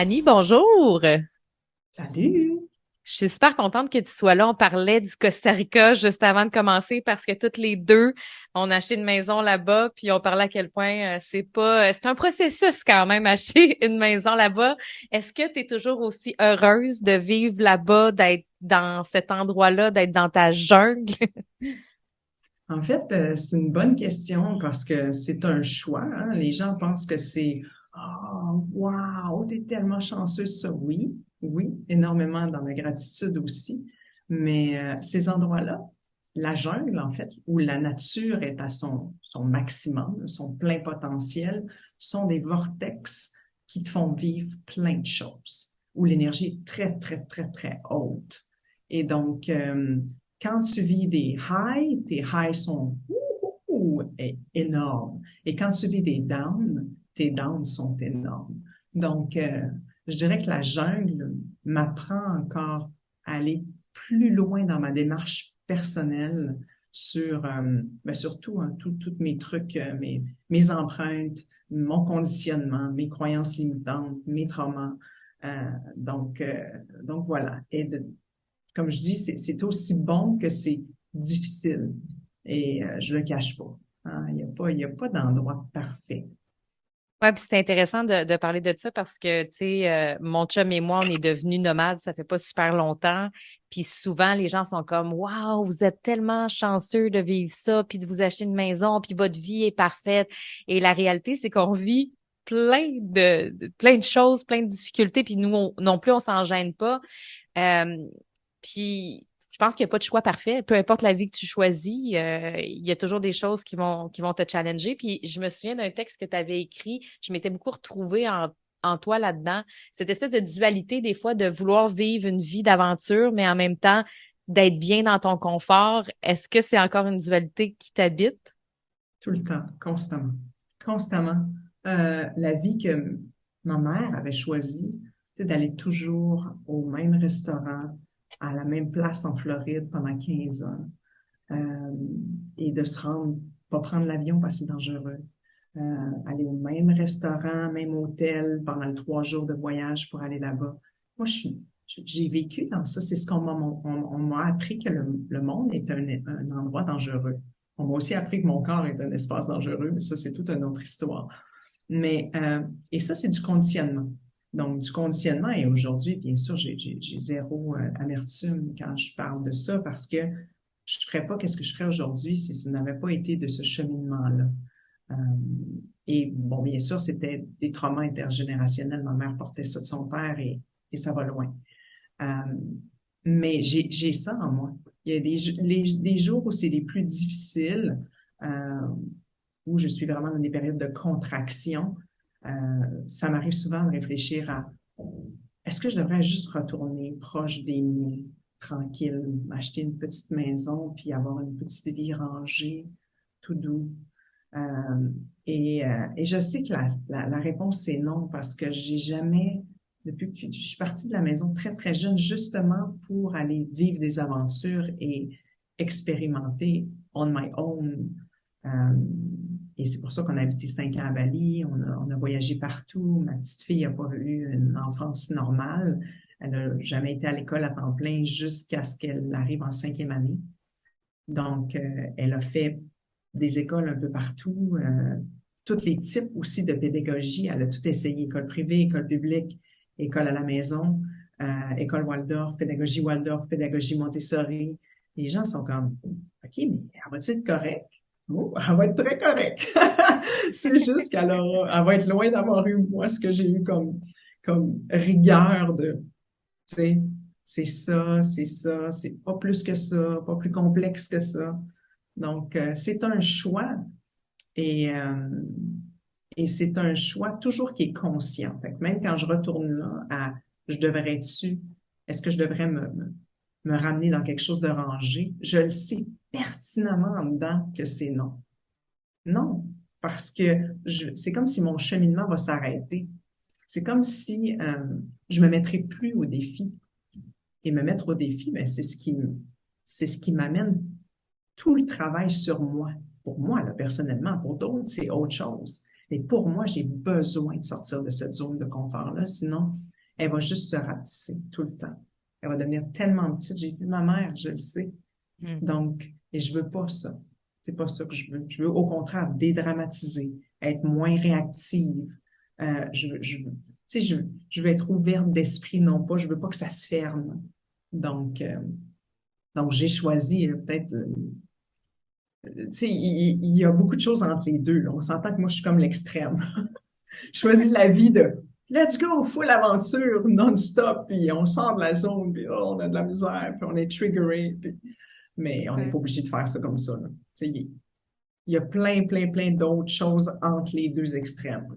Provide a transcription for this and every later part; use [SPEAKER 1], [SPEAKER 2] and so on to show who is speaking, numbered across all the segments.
[SPEAKER 1] Annie, bonjour.
[SPEAKER 2] Salut!
[SPEAKER 1] Je suis super contente que tu sois là. On parlait du Costa Rica juste avant de commencer parce que toutes les deux, on a acheté une maison là-bas, puis on parlait à quel point c'est un processus quand même acheter une maison là-bas. Est-ce que tu es toujours aussi heureuse de vivre là-bas, d'être dans cet endroit-là, d'être dans ta jungle?
[SPEAKER 2] En fait, c'est une bonne question parce que c'est un choix, hein. Les gens pensent que c'est «Oh, wow, t'es tellement chanceuse, ça!» Oui, oui, énormément dans la gratitude aussi. Mais ces endroits-là, la jungle, en fait, où la nature est à son maximum, son plein potentiel, sont des vortex qui te font vivre plein de choses, où l'énergie est très, très, très, très haute. Et donc, quand tu vis des highs, tes highs sont énormes. Et quand tu vis des downs, tes downs sont énormes. Donc, je dirais que la jungle m'apprend encore à aller plus loin dans ma démarche personnelle sur, surtout hein, tous mes trucs, mes empreintes, mon conditionnement, mes croyances limitantes, mes traumas. Euh, donc, euh, donc voilà. Comme je dis, c'est aussi bon que c'est difficile. Et je le cache pas. Hein. Il y a pas d'endroit parfait.
[SPEAKER 1] Ouais, puis c'est intéressant de parler de ça parce que, tu sais, mon chum et moi, on est devenus nomades, ça fait pas super longtemps. Puis souvent, les gens sont comme, waouh, vous êtes tellement chanceux de vivre ça, puis de vous acheter une maison, puis votre vie est parfaite. Et la réalité, c'est qu'on vit plein de choses, plein de difficultés, puis nous, non plus, on s'en gêne pas. Euh, Puis je pense qu'il n'y a pas de choix parfait. Peu importe la vie que tu choisis, il y a toujours des choses qui vont te challenger. Puis je me souviens d'un texte que tu avais écrit. Je m'étais beaucoup retrouvée en toi là-dedans. Cette espèce de dualité des fois de vouloir vivre une vie d'aventure, mais en même temps d'être bien dans ton confort. Est-ce que c'est encore une dualité qui t'habite?
[SPEAKER 2] Tout le temps, constamment. Constamment. La vie que ma mère avait choisie, c'est d'aller toujours au même restaurant, à la même place en Floride pendant 15 ans, euh, et de se rendre, pas prendre l'avion parce que c'est dangereux, aller au même restaurant, même hôtel pendant les 3 jours de voyage pour aller là-bas. Moi, j'ai vécu dans ça. C'est ce on m'a appris que le monde est un endroit dangereux. On m'a aussi appris que mon corps est un espace dangereux, mais ça, c'est toute une autre histoire. Mais, et ça, c'est du conditionnement. Donc, du conditionnement, et aujourd'hui, bien sûr, j'ai zéro amertume quand je parle de ça parce que je ne ferais pas qu'est-ce que je ferais aujourd'hui si ça n'avait pas été de ce cheminement-là. Euh, et bon, bien sûr, c'était des traumas intergénérationnels. Ma mère portait ça de son père et ça va loin. Euh, mais j'ai ça en moi. Il y a des jours où c'est les plus difficiles, euh, où je suis vraiment dans des périodes de contraction. Euh, Ça m'arrive souvent de réfléchir à est-ce que je devrais juste retourner proche des miens, tranquille, m'acheter une petite maison, puis avoir une petite vie rangée, tout doux. Euh, et je sais que la réponse c'est non parce que j'ai jamais, depuis que je suis partie de la maison très très jeune, justement pour aller vivre des aventures et expérimenter on my own. Euh, et c'est pour ça qu'on a habité 5 ans à Bali, on a voyagé partout. Ma petite fille n'a pas eu une enfance normale. Elle n'a jamais été à l'école à temps plein jusqu'à ce qu'elle arrive en 5e année. Donc, elle a fait des écoles un peu partout, tous les types aussi de pédagogie. Elle a tout essayé, école privée, école publique, école à la maison, école Waldorf, pédagogie Montessori. Les gens sont comme, OK, mais elle va être correcte? Oh, elle va être très correcte. C'est juste elle va être loin d'avoir eu, moi, ce que j'ai eu comme rigueur de, tu sais, c'est pas plus que ça, pas plus complexe que ça. Donc, c'est un choix et, euh, et c'est un choix toujours qui est conscient. Fait que même quand je retourne là à je devrais dessus, est-ce que je devrais me ramener dans quelque chose de rangé? Je le sais pertinemment en dedans que c'est non. Non, parce que c'est comme si mon cheminement va s'arrêter. C'est comme si je me mettrais plus au défi. Et me mettre au défi, ben, c'est ce qui m'amène tout le travail sur moi. Pour moi, là, personnellement, pour d'autres, c'est autre chose. Mais pour moi, j'ai besoin de sortir de cette zone de confort-là. Sinon, elle va juste se rapetisser tout le temps. Elle va devenir tellement petite. J'ai vu ma mère, je le sais.
[SPEAKER 1] Mm.
[SPEAKER 2] Donc, et je veux pas ça. C'est pas ça que je veux. Je veux au contraire dédramatiser, être moins réactive. Tu sais, je veux être ouverte d'esprit, non pas. Je veux pas que ça se ferme. Donc, euh, donc j'ai choisi peut-être. Tu sais, il y a beaucoup de choses entre les deux, là. On s'entend que moi, je suis comme l'extrême. Je choisis la vie de let's go, full aventure, non-stop, puis on sort de la zone, puis oh, on a de la misère, puis on est triggeré, puis mais on n'est
[SPEAKER 1] Ouais.
[SPEAKER 2] pas obligé de faire ça comme ça, là. Tu sais, il y a plein, plein, plein d'autres choses entre les deux extrêmes.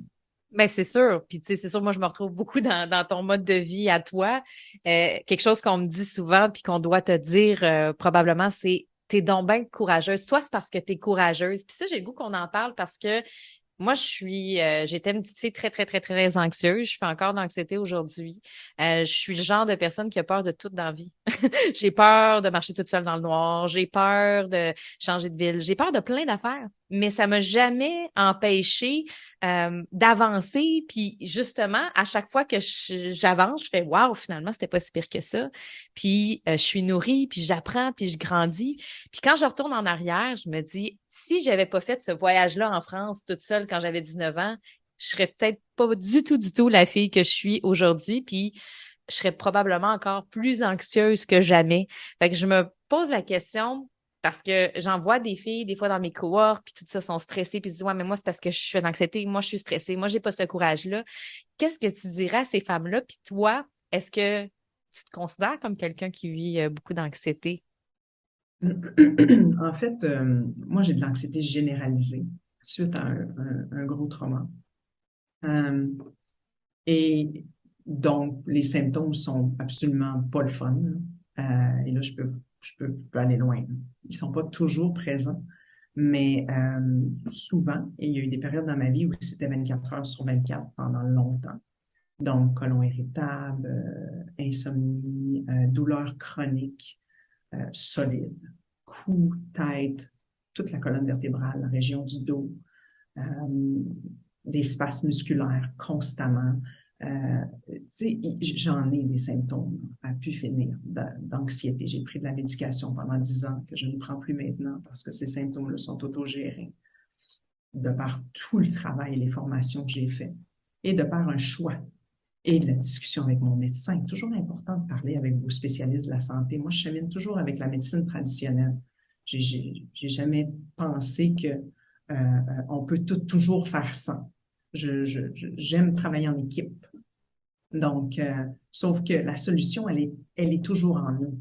[SPEAKER 1] Ben, c'est sûr. Puis, tu sais, c'est sûr, moi, je me retrouve beaucoup dans ton mode de vie à toi. Quelque chose qu'on me dit souvent puis qu'on doit te dire probablement, c'est t'es donc bien courageuse. Toi, c'est parce que t'es courageuse. Puis ça, j'ai le goût qu'on en parle parce que moi, j'étais une petite fille très, très, très, très anxieuse. Je fais encore d'anxiété aujourd'hui. Je suis le genre de personne qui a peur de tout dans la vie. J'ai peur de marcher toute seule dans le noir. J'ai peur de changer de ville. J'ai peur de plein d'affaires. Mais ça m'a jamais empêché d'avancer. Puis justement, à chaque fois que j'avance, je fais waouh, finalement, c'était pas si pire que ça. Puis je suis nourrie, puis j'apprends, puis je grandis. Puis quand je retourne en arrière, je me dis, si j'avais pas fait ce voyage-là en France toute seule quand j'avais 19 ans, je serais peut-être pas du tout la fille que je suis aujourd'hui. Puis je serais probablement encore plus anxieuse que jamais. Fait que je me pose la question parce que j'en vois des filles, des fois dans mes cohortes, puis tout ça, sont stressées, puis se disent, ouais, mais moi, c'est parce que je suis d'anxiété, moi, je suis stressée, moi, j'ai pas ce courage-là. Qu'est-ce que tu dirais à ces femmes-là? Puis toi, est-ce que tu te considères comme quelqu'un qui vit beaucoup d'anxiété?
[SPEAKER 2] En fait, moi, j'ai de l'anxiété généralisée suite à un gros trauma. Euh, et donc, les symptômes sont absolument pas le fun, là. Et là, je peux aller loin, là. Ils sont pas toujours présents, mais souvent, et il y a eu des périodes dans ma vie où c'était 24 heures sur 24 pendant longtemps. Donc, côlon irritable, insomnie, douleurs chroniques, solides, cou, tête, toute la colonne vertébrale, la région du dos, euh, des spasmes musculaires constamment. Tu sais, j'en ai des symptômes à pu finir d'anxiété. J'ai pris de la médication pendant 10 ans que je ne prends plus maintenant parce que ces symptômes-là sont autogérés de par tout le travail et les formations que j'ai fait et de par un choix et de la discussion avec mon médecin. Toujours important de parler avec vos spécialistes de la santé. Moi, je chemine toujours avec la médecine traditionnelle. J'ai jamais pensé que on peut toujours faire sans. J'aime travailler en équipe. Donc, sauf que la solution, elle est toujours en nous.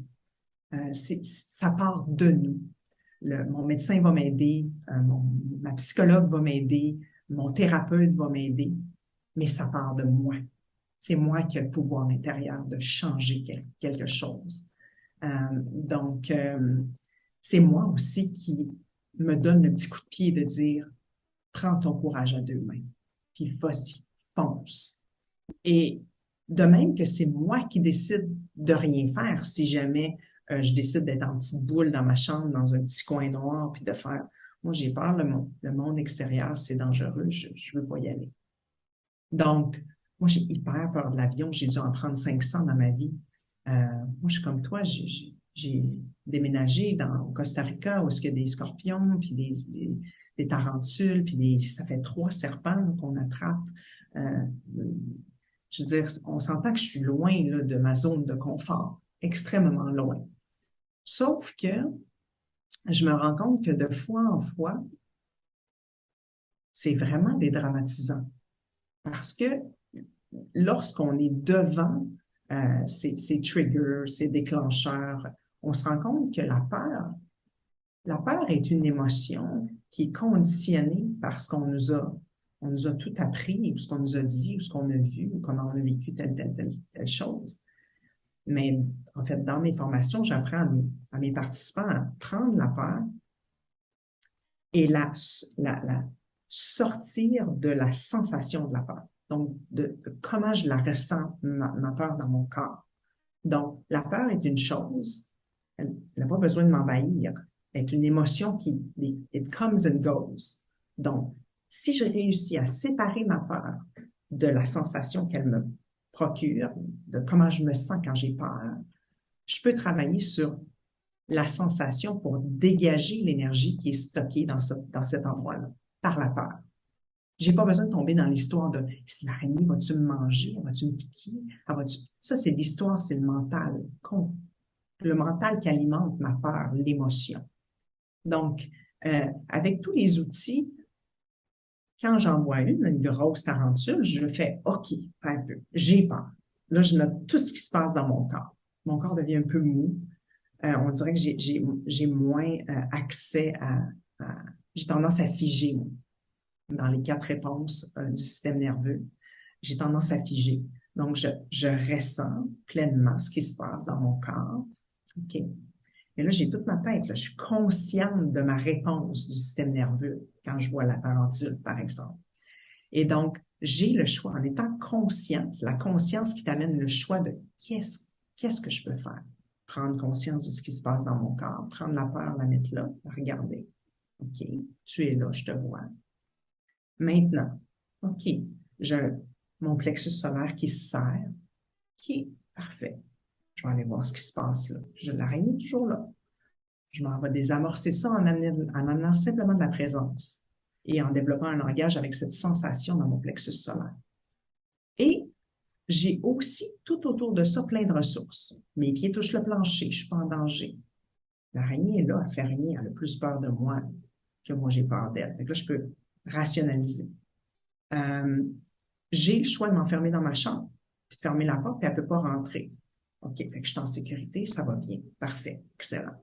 [SPEAKER 2] Ça part de nous. Mon médecin va m'aider, ma psychologue va m'aider, mon thérapeute va m'aider, mais ça part de moi. C'est moi qui ai le pouvoir intérieur de changer quelque chose. Donc, c'est moi aussi qui me donne le petit coup de pied de dire, prends ton courage à deux mains, puis vas-y, fonce. Et de même que c'est moi qui décide de rien faire si jamais je décide d'être en petite boule dans ma chambre, dans un petit coin noir, puis de faire, moi j'ai peur, le monde extérieur, c'est dangereux, je veux pas y aller. Donc, moi, j'ai hyper peur de l'avion. J'ai dû en prendre 500 dans ma vie. Moi, je suis comme toi. J'ai déménagé au Costa Rica où il y a des scorpions, puis des tarentules, puis ça fait 3 serpents qu'on attrape. Euh, je veux dire, on s'entend que je suis loin là, de ma zone de confort, extrêmement loin. Sauf que je me rends compte que de fois en fois, c'est vraiment dédramatisant. Parce que lorsqu'on est devant ces triggers, ces déclencheurs, on se rend compte que la peur est une émotion qui est conditionnée par ce on nous a tout appris, ou ce qu'on nous a dit, ou ce qu'on a vu, ou comment on a vécu telle chose. Mais en fait, dans mes formations, j'apprends à mes participants à prendre la peur et la sortir de la sensation de la peur. Donc, de comment je la ressens, ma peur dans mon corps. Donc, la peur est une chose, elle n'a pas besoin de m'envahir. Elle est une émotion it comes and goes. Donc, si je réussis à séparer ma peur de la sensation qu'elle me procure, de comment je me sens quand j'ai peur, je peux travailler sur la sensation pour dégager l'énergie qui est stockée dans cet endroit-là, par la peur. J'ai pas besoin de tomber dans l'histoire de si l'araignée va-tu me manger, va-tu me piquer, ça c'est l'histoire, c'est le mental qui alimente ma peur, l'émotion. Donc, avec tous les outils, quand j'en vois une grosse tarentule, je fais OK, un peu, j'ai peur. Là, je note tout ce qui se passe dans mon corps. Mon corps devient un peu mou. On dirait que j'ai moins accès j'ai tendance à figer, moi, dans les 4 réponses du système nerveux. J'ai tendance à figer. Donc, je ressens pleinement ce qui se passe dans mon corps. OK. Et là, j'ai toute ma tête, là. Je suis consciente de ma réponse du système nerveux quand je vois la tarentule, par exemple. Et donc, j'ai le choix en étant conscient. C'est la conscience qui t'amène le choix de qu'est-ce que je peux faire. Prendre conscience de ce qui se passe dans mon corps, prendre la peur, la mettre là, la regarder. OK, tu es là, je te vois. Maintenant, OK, j'ai mon plexus solaire qui se serre. OK, parfait. Je vais aller voir ce qui se passe là. L'araignée est toujours là. Je m'en vais désamorcer ça en amenant simplement de la présence et en développant un langage avec cette sensation dans mon plexus solaire. Et j'ai aussi tout autour de ça plein de ressources. Mes pieds touchent le plancher, je suis pas en danger. L'araignée est là, elle fait rien, elle a plus peur de moi que moi j'ai peur d'elle. Donc là, je peux rationaliser. J'ai le choix de m'enfermer dans ma chambre, puis de fermer la porte, puis elle peut pas rentrer. OK, fait que je suis en sécurité, ça va bien. Parfait, excellent.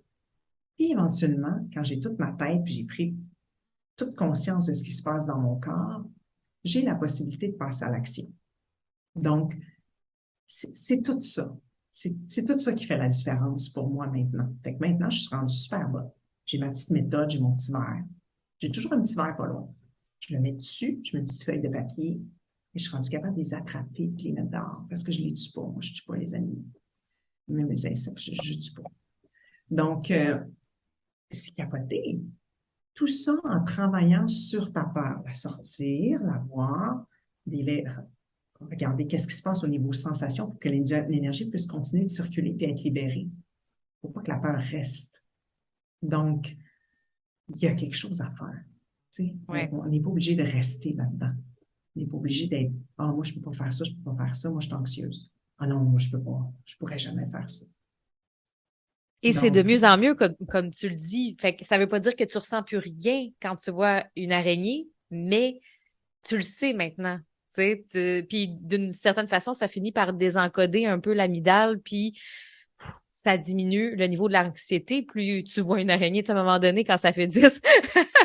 [SPEAKER 2] Puis éventuellement, quand j'ai toute ma tête, puis j'ai pris toute conscience de ce qui se passe dans mon corps, j'ai la possibilité de passer à l'action. Donc, c'est tout ça. C'est tout ça qui fait la différence pour moi maintenant. Fait que maintenant, je suis rendue super bonne. J'ai ma petite méthode, j'ai mon petit verre. J'ai toujours un petit verre pas loin. Je le mets dessus, je mets une petite feuille de papier et je suis rendue capable de les attraper et de les mettre dehors parce que je les tue pas. Moi, je tue pas les animaux. Même les insectes, je tue pas. Donc, c'est capoté. Tout ça en travaillant sur ta peur, la sortir, la voir, regarder qu'est-ce qui se passe au niveau sensation pour que l'énergie puisse continuer de circuler et être libérée. Pour pas que la peur reste. Donc, il y a quelque chose à faire. Tu sais,
[SPEAKER 1] Ouais.
[SPEAKER 2] on n'est pas obligé de rester là-dedans. On n'est pas obligé d'être moi, je peux pas faire ça, je peux pas faire ça, moi, je suis anxieuse. Ah non, moi, je peux pas, je pourrais jamais faire ça.
[SPEAKER 1] Et c'est de
[SPEAKER 2] Donc,
[SPEAKER 1] mieux en mieux, comme tu le dis. Fait que ça veut pas dire que tu ressens plus rien quand tu vois une araignée, mais tu le sais maintenant. Puis d'une certaine façon, ça finit par désencoder un peu l'amygdale, puis ça diminue le niveau de l'anxiété. Plus tu vois une araignée, à un moment donné, quand ça fait 10,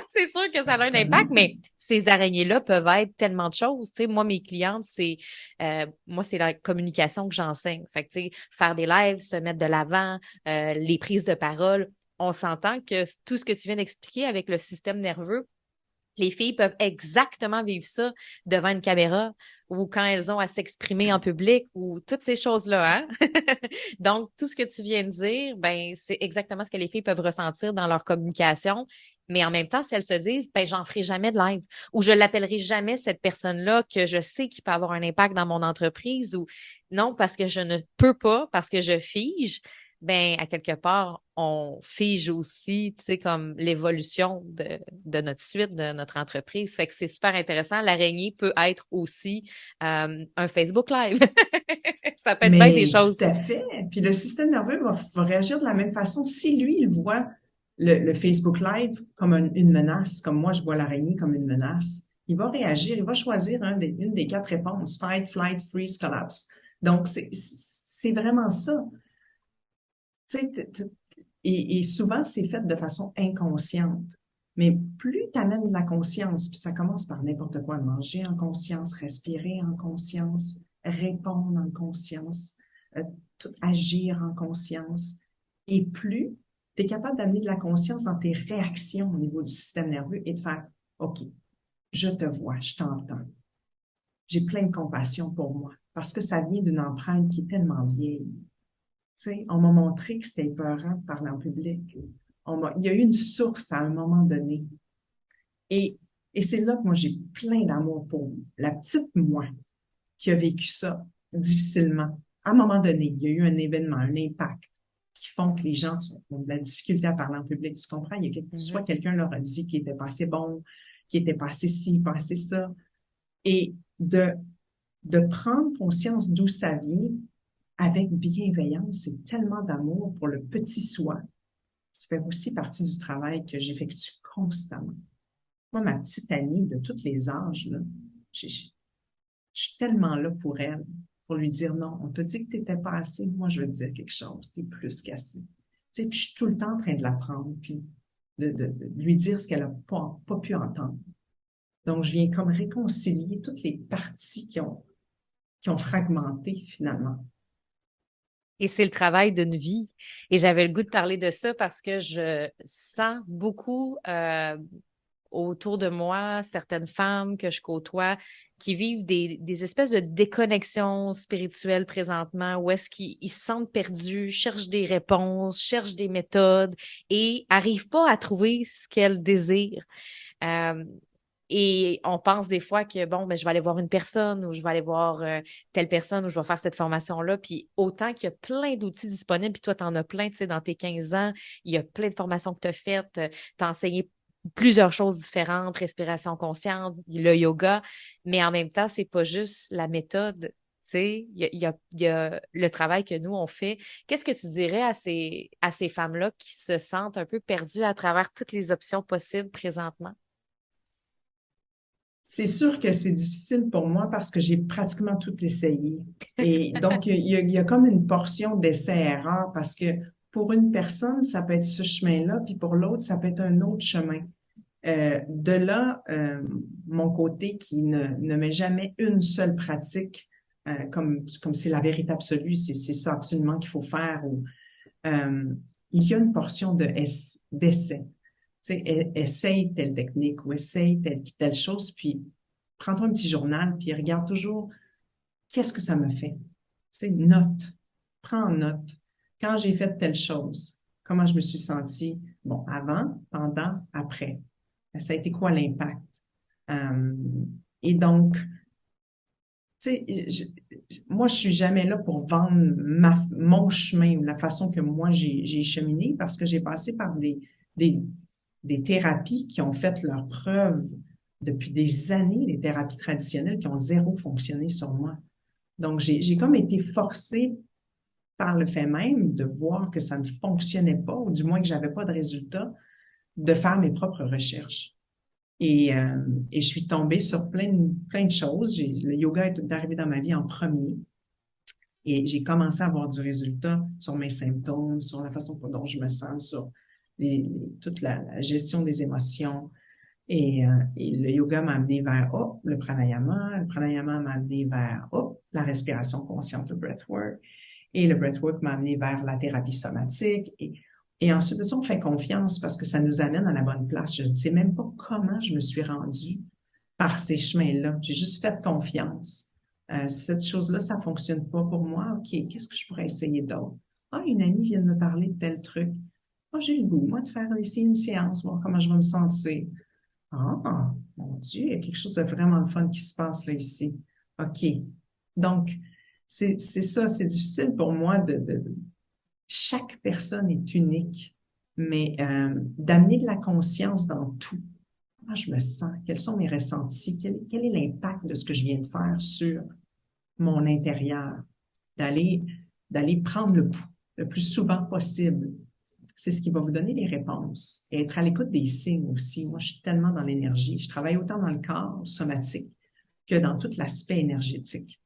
[SPEAKER 1] c'est sûr que ça a un impact,
[SPEAKER 2] certainement.
[SPEAKER 1] mais ces araignées-là peuvent être tellement de choses. Tu sais, moi, mes clientes, moi, c'est la communication que j'enseigne. Fait que, tu sais, faire des lives, se mettre de l'avant, les prises de parole. On s'entend que tout ce que tu viens d'expliquer avec le système nerveux, les filles peuvent exactement vivre ça devant une caméra ou quand elles ont à s'exprimer en public ou toutes ces choses-là, hein? Donc, tout ce que tu viens de dire, ben, c'est exactement ce que les filles peuvent ressentir dans leur communication. Mais en même temps, si elles se disent, ben, j'en ferai jamais de live ou je l'appellerai jamais cette personne-là que je sais qui peut avoir un impact dans mon entreprise ou non, parce que je ne peux pas, parce que je fige, ben, à quelque part, on fige aussi, tu sais, comme l'évolution de notre suite, de notre entreprise. Fait que c'est super intéressant. L'araignée peut être aussi un Facebook Live. Ça peut être bien des
[SPEAKER 2] Mais tout
[SPEAKER 1] choses.
[SPEAKER 2] à fait. Puis le système nerveux va réagir de la même façon. Si lui, il voit le Facebook Live comme une menace, comme moi, je vois l'araignée comme une menace, il va réagir, il va choisir une des 4 réponses, fight, flight, freeze, collapse. Donc, c'est vraiment ça. Tu sais, et souvent, c'est fait de façon inconsciente. Mais plus tu amènes de la conscience, puis ça commence par n'importe quoi, manger en conscience, respirer en conscience, répondre en conscience, agir en conscience, et plus tu es capable d'amener de la conscience dans tes réactions au niveau du système nerveux et de faire, OK, je te vois, je t'entends. J'ai plein de compassion pour moi parce que ça vient d'une empreinte qui est tellement vieille. Tu sais, on m'a montré que c'était épeurant de parler en public. Il y a eu une source à un moment donné. Et, et c'est là que moi, j'ai plein d'amour pour la petite moi qui a vécu ça. difficilement. À un moment donné, il y a eu un événement, un impact qui font que les gens ont de la difficulté à parler en public. Tu comprends? Soit
[SPEAKER 1] Mhm.
[SPEAKER 2] quelqu'un leur a dit qu'il était pas assez bon, qu'il était pas assez ci, pas assez ça. Et de prendre conscience d'où ça vient avec bienveillance et tellement d'amour pour le petit soi, ça fait aussi partie du travail que j'effectue constamment. Moi, ma petite Annie de tous les âges, là, je suis tellement là pour elle, pour lui dire non, on t'a dit que tu n'étais pas assez, moi je veux te dire quelque chose, tu es plus qu'assez. Tu sais, puis je suis tout le temps en train de l'apprendre, puis de lui dire ce qu'elle n'a pas pu entendre. Donc, je viens comme réconcilier toutes les parties qui ont fragmenté finalement.
[SPEAKER 1] Et c'est le travail d'une vie. Et j'avais le goût de parler de ça parce que je sens beaucoup autour de moi certaines femmes que je côtoie qui vivent des espèces de déconnexions spirituelles présentement, où est-ce qu'ils se sentent perdus, cherchent des réponses, cherchent des méthodes et arrivent pas à trouver ce qu'elles désirent. Euh, et on pense des fois que, bon, ben, je vais aller voir une personne ou je vais aller voir telle personne ou je vais faire cette formation-là. Puis autant qu'il y a plein d'outils disponibles, puis toi, tu en as plein, tu sais, dans tes 15 ans, il y a plein de formations que tu as faites, tu as enseigné plusieurs choses différentes, respiration consciente, le yoga, mais en même temps, c'est pas juste la méthode. Tu sais, il y a le travail que nous, on fait. Qu'est-ce que tu dirais à ces femmes-là qui se sentent un peu perdues à travers toutes les options possibles présentement?
[SPEAKER 2] C'est sûr que c'est difficile pour moi parce que j'ai pratiquement tout essayé. Et donc, il y a comme une portion d'essai-erreur parce que pour une personne, ça peut être ce chemin-là, puis pour l'autre, ça peut être un autre chemin. De là, mon côté qui ne met jamais une seule pratique, comme c'est la vérité absolue, c'est ça absolument qu'il faut faire. Euh, il y a une portion d'essai. Tu sais, essaye telle technique ou essaye telle chose, puis prends-toi un petit journal, puis regarde toujours qu'est-ce que ça me fait. Tu sais, note, prends en note. Quand j'ai fait telle chose, comment je me suis sentie, bon, avant, pendant, après. Ça a été quoi l'impact? Euh, et donc, tu sais, moi, je suis jamais là pour vendre mon chemin ou la façon que moi j'ai cheminé parce que j'ai passé par des, des thérapies qui ont fait leur preuve depuis des années, les thérapies traditionnelles qui ont zéro fonctionné sur moi. Donc, j'ai comme été forcée par le fait même de voir que ça ne fonctionnait pas, ou du moins que j'avais pas de résultat, de faire mes propres recherches. Et je suis tombée sur plein de choses. Le yoga est arrivé dans ma vie en premier. Et j'ai commencé à avoir du résultat sur mes symptômes, sur la façon dont je me sens, sur toute la gestion des émotions. Et le yoga m'a amené vers le pranayama. Le pranayama m'a amené vers la respiration consciente, le breathwork. Et le breathwork m'a amené vers la thérapie somatique. Et ensuite de ça, on fait confiance parce que ça nous amène à la bonne place. Je ne sais même pas comment je me suis rendue par ces chemins-là. J'ai juste fait confiance. Cette chose-là, ça fonctionne pas pour moi. OK, qu'est-ce que je pourrais essayer d'autre? Ah, une amie vient de me parler de tel truc. Ah, j'ai le goût, moi, de faire ici une séance, voir comment je vais me sentir. Ah, mon Dieu, il y a quelque chose de vraiment le fun qui se passe là ici. OK. Donc, c'est ça, c'est difficile pour moi chaque personne est unique, mais d'amener de la conscience dans tout. Comment je me sens? Quels sont mes ressentis? Quel est l'impact de ce que je viens de faire sur mon intérieur? D'aller, d'aller prendre le pouls le plus souvent possible. C'est ce qui va vous donner les réponses. Et être à l'écoute des signes aussi. Moi, je suis tellement dans l'énergie. Je travaille autant dans le corps somatique que dans tout l'aspect énergétique.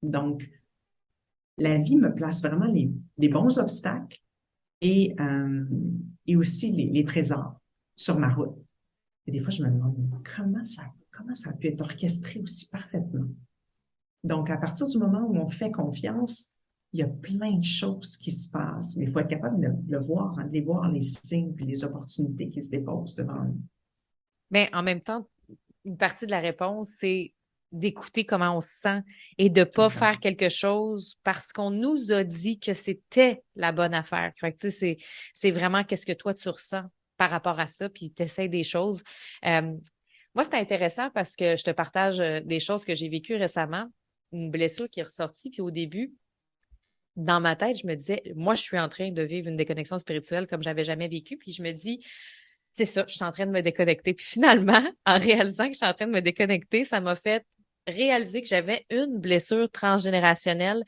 [SPEAKER 2] Donc, la vie me place vraiment les bons obstacles et, euh, et aussi les trésors sur ma route. Et des fois, je me demande comment ça a pu être orchestré aussi parfaitement. Donc, à partir du moment où on fait confiance, il y a plein de choses qui se passent, mais il faut être capable de le voir, hein, de les voir, les signes puis les opportunités qui se déposent devant nous.
[SPEAKER 1] Mais en même temps, une partie de la réponse, c'est d'écouter comment on se sent et de
[SPEAKER 2] Tout le
[SPEAKER 1] pas
[SPEAKER 2] temps.
[SPEAKER 1] faire quelque chose parce qu'on nous a dit que c'était la bonne affaire. Fait que, tu sais, c'est vraiment qu'est-ce que toi tu ressens par rapport à ça, puis tu essaies des choses. Euh, Moi, c'est intéressant parce que je te partage des choses que j'ai vécues récemment. une blessure qui est ressortie. Puis au début, dans ma tête, je me disais, moi, je suis en train de vivre une déconnexion spirituelle comme j'avais jamais vécu. Puis je me dis, c'est ça, je suis en train de me déconnecter. Puis finalement, en réalisant que je suis en train de me déconnecter, ça m'a fait réaliser que j'avais une blessure transgénérationnelle,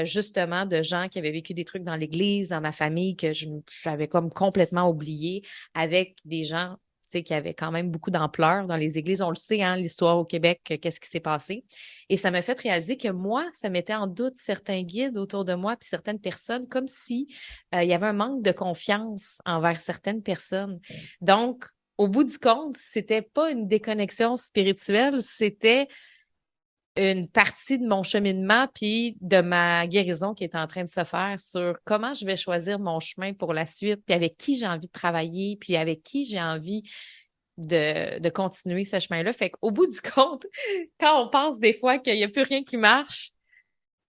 [SPEAKER 1] justement, de gens qui avaient vécu des trucs dans l'Église, dans ma famille, que j'avais comme complètement oublié, avec des gens, tu sais, qui avaient quand même beaucoup d'ampleur dans les églises. On le sait, hein, l'histoire au Québec, qu'est-ce qui s'est passé. Et ça m'a fait réaliser que moi, ça mettait en doute certains guides autour de moi, puis certaines personnes, comme si il y avait un manque de confiance envers certaines personnes. Donc, au bout du compte, c'était pas une déconnexion spirituelle, c'était une partie de mon cheminement puis de ma guérison qui est en train de se faire sur comment je vais choisir mon chemin pour la suite, puis avec qui j'ai envie de travailler, puis avec qui j'ai envie de continuer ce chemin-là. Fait qu'au bout du compte, quand on pense des fois qu'il n'y a plus rien qui marche,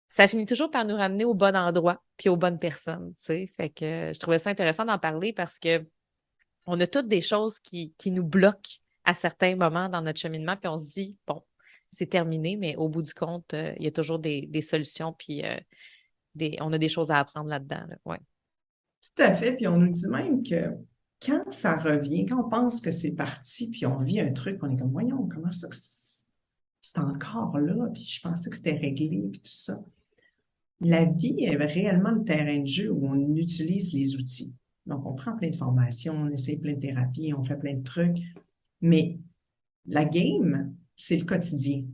[SPEAKER 1] ça finit toujours par nous ramener au bon endroit puis aux bonnes personnes, tu sais. Fait que je trouvais ça intéressant d'en parler parce que on a toutes des choses qui nous bloquent à certains moments dans notre cheminement, puis on se dit, bon, c'est terminé, mais au bout du compte, il y a toujours des solutions, puis on a des choses à apprendre là-dedans. Là. Ouais.
[SPEAKER 2] Tout à fait. Puis on nous dit même que quand ça revient, quand on pense que c'est parti, puis on vit un truc, on est comme, voyons, comment ça que c'est encore là, puis je pensais que c'était réglé, puis tout ça. La vie est réellement le terrain de jeu où on utilise les outils. Donc, on prend plein de formations, on essaie plein de thérapies, on fait plein de trucs, mais la game, c'est le quotidien.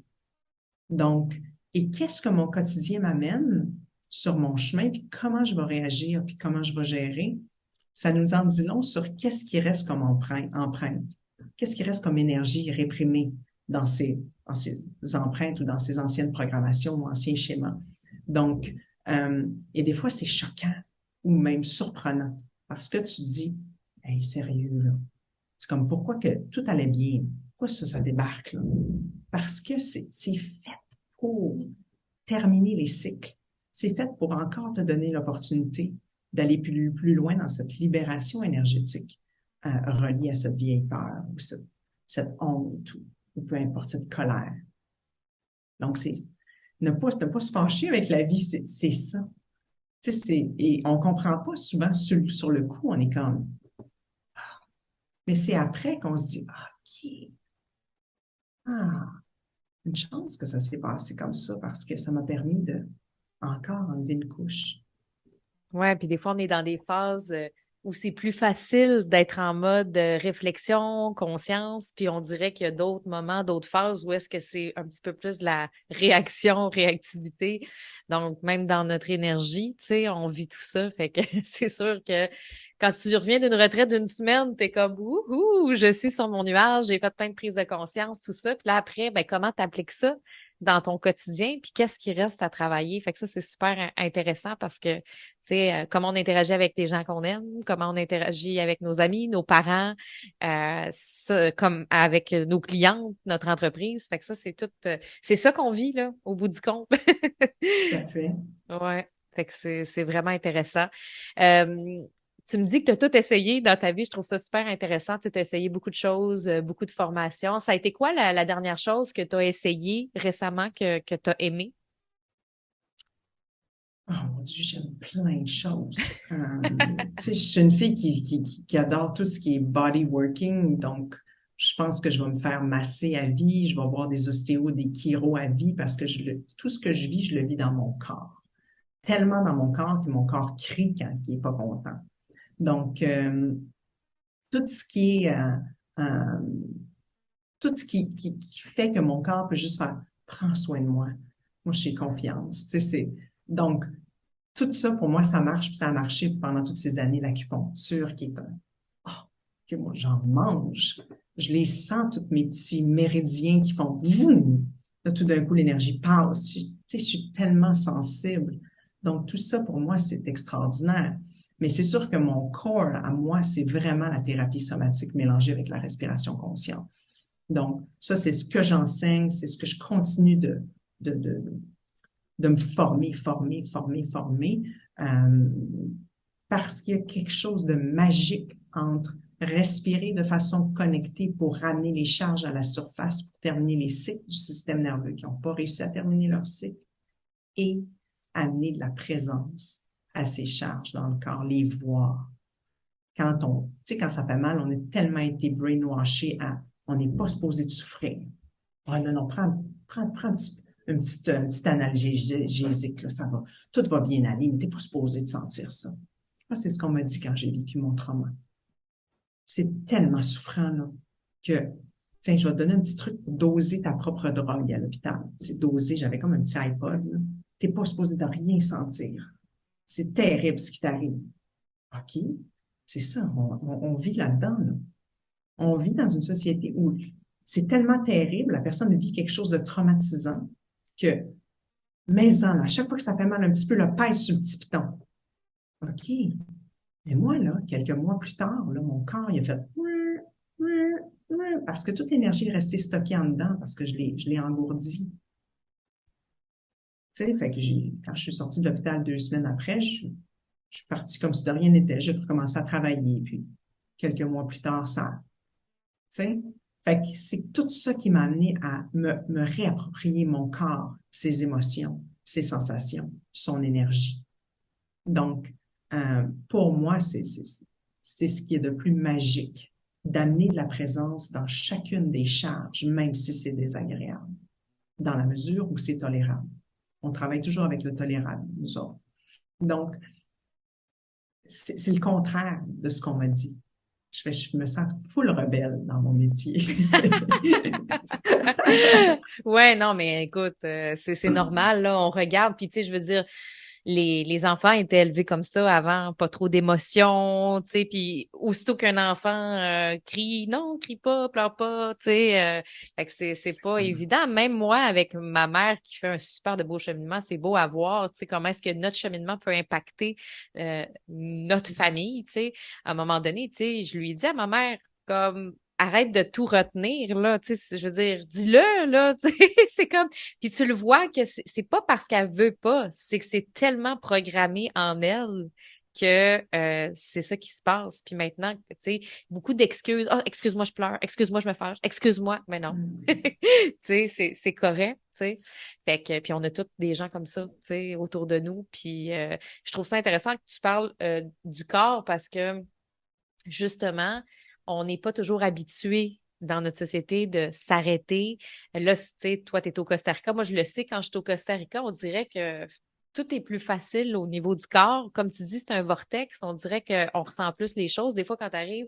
[SPEAKER 2] Donc, et qu'est-ce que mon quotidien m'amène sur mon chemin, puis comment je vais réagir, puis comment je vais gérer, ça nous en dit long sur qu'est-ce qui reste comme empreinte, qu'est-ce qui reste comme énergie réprimée dans ces empreintes ou dans ces anciennes programmations ou anciens schémas. Donc, et des fois, c'est choquant ou même surprenant parce que tu te dis, hey, sérieux, là. C'est comme pourquoi que tout allait bien. Pourquoi ça débarque, là? Parce que c'est fait pour terminer les cycles. C'est fait pour encore te donner l'opportunité d'aller plus loin dans cette libération énergétique reliée à cette vieille peur ou cette honte ou peu importe, cette colère. Donc, c'est ne pas se fâcher avec la vie, c'est ça. Tu sais, et on comprend pas souvent sur le coup, on est comme, mais c'est après qu'on se dit, ah, OK, ah, une chance que ça s'est passé comme ça parce que ça m'a permis de encore enlever une couche.
[SPEAKER 1] Ouais, puis des fois, on est dans des phases où c'est plus facile d'être en mode réflexion, conscience, puis on dirait qu'il y a d'autres moments, d'autres phases où est-ce que c'est un petit peu plus de la réaction, réactivité. Donc, même dans notre énergie, tu sais, on vit tout ça. Fait que c'est sûr que quand tu reviens d'une retraite d'une semaine, t'es comme, ouh, je suis sur mon nuage, j'ai fait plein de prises de conscience, tout ça. Puis là, après, ben, comment t'appliques ça dans ton quotidien, puis qu'est-ce qui reste à travailler? Fait que ça, c'est super intéressant parce que sais, comment on interagit avec les gens qu'on aime, comment on interagit avec nos amis, nos parents, comme avec nos clientes, notre entreprise. Fait que ça, c'est ça qu'on vit, là, au bout du compte.
[SPEAKER 2] Tout à fait.
[SPEAKER 1] Ouais. Fait que c'est vraiment intéressant. Euh, Tu me dis que tu as tout essayé dans ta vie. Je trouve ça super intéressant. Tu as essayé beaucoup de choses, beaucoup de formations. Ça a été quoi la dernière chose que tu as essayé récemment que tu as aimé?
[SPEAKER 2] Oh mon Dieu, j'aime plein de choses. Tu sais, je suis une fille qui adore tout ce qui est body working, donc je pense que je vais me faire masser à vie, je vais voir des ostéos, des chiro à vie parce que tout ce que je vis, je le vis dans mon corps. Tellement dans mon corps que mon corps crie quand il est pas content. Donc, tout ce qui est, euh, tout ce qui fait que mon corps peut juste faire, prends soin de moi. Moi, j'ai confiance. Tu sais, donc, tout ça, pour moi, ça marche, puis ça a marché pendant toutes ces années, l'acupuncture qui est oh, que moi, j'en mange. Je les sens, tous mes petits méridiens qui font, là, tout d'un coup, l'énergie passe. Tu sais, je suis tellement sensible. Donc, tout ça, pour moi, c'est extraordinaire. Mais c'est sûr que mon corps, à moi, c'est vraiment la thérapie somatique mélangée avec la respiration consciente. Donc, ça, c'est ce que j'enseigne, c'est ce que je continue de, de, de me former, parce qu'il y a quelque chose de magique entre respirer de façon connectée pour ramener les charges à la surface, pour terminer les cycles du système nerveux qui n'ont pas réussi à terminer leur cycle et amener de la présence à ces charges dans le corps, les voir. Tu sais, quand ça fait mal, on a tellement été brainwashé à, on n'est pas supposé de souffrir. Ah non, non, prends une petite analgésique, là, ça va, tout va bien aller, mais t'es pas supposé de sentir ça. Moi, c'est ce qu'on m'a dit quand j'ai vécu mon trauma. C'est tellement souffrant, là, que, tiens, je vais te donner un petit truc pour doser ta propre drogue à l'hôpital. C'est doser, j'avais comme un petit iPod, là. T'es pas supposé de rien sentir. C'est terrible ce qui t'arrive. OK? C'est ça, on vit là-dedans, là. On vit dans une société où c'est tellement terrible, la personne vit quelque chose de traumatisant que, mais-en, à chaque fois que ça fait mal un petit peu, le pèse sur le petit piton. OK. Mais moi, là, quelques mois plus tard, là, mon corps, il a fait parce que toute l'énergie est restée stockée en dedans parce que je l'ai engourdie. Tu sais, fait que quand je suis sortie de l'hôpital 2 semaines après, je suis partie comme si de rien n'était. J'ai recommencé à travailler. Puis, quelques mois plus tard, ça, tu sais, fait que c'est tout ça qui m'a amené à me réapproprier mon corps, ses émotions, ses sensations, son énergie. Donc, pour moi, c'est ce qui est de plus magique, d'amener de la présence dans chacune des charges, même si c'est désagréable, dans la mesure où c'est tolérable. On travaille toujours avec le tolérable, nous autres. Donc, c'est le contraire de ce qu'on m'a dit. Je me sens full rebelle dans mon métier.
[SPEAKER 1] Ouais, non, mais écoute, c'est normal, là. On regarde, puis tu sais, je veux dire, les enfants étaient élevés comme ça avant, pas trop d'émotions, tu sais, puis aussitôt qu'un enfant crie, non, crie pas, pleure pas, tu sais, fait que c'est pas évident. Même moi, avec ma mère qui fait un super de beau cheminement, c'est beau à voir, tu sais, comment est-ce que notre cheminement peut impacter notre famille, tu sais. À un moment donné, tu sais, je lui ai dit à ma mère, comme arrête de tout retenir, là, tu sais, je veux dire, dis-le, là, tu sais, c'est comme, puis tu le vois que c'est pas parce qu'elle veut pas, c'est que c'est tellement programmé en elle que c'est ça qui se passe. Puis maintenant, tu sais, beaucoup d'excuses. Oh, excuse-moi, je pleure. Excuse-moi, je me fâche. Excuse-moi, mais non. Tu sais, c'est correct, tu sais. Fait que, puis on a tous des gens comme ça, tu sais, autour de nous. Puis je trouve ça intéressant que tu parles du corps parce que justement, on n'est pas toujours habitué dans notre société de s'arrêter. Là, tu sais, toi, tu es au Costa Rica. Moi, je le sais, quand je suis au Costa Rica, on dirait que tout est plus facile au niveau du corps. Comme tu dis, c'est un vortex. On dirait qu'on ressent plus les choses. Des fois, quand tu arrives,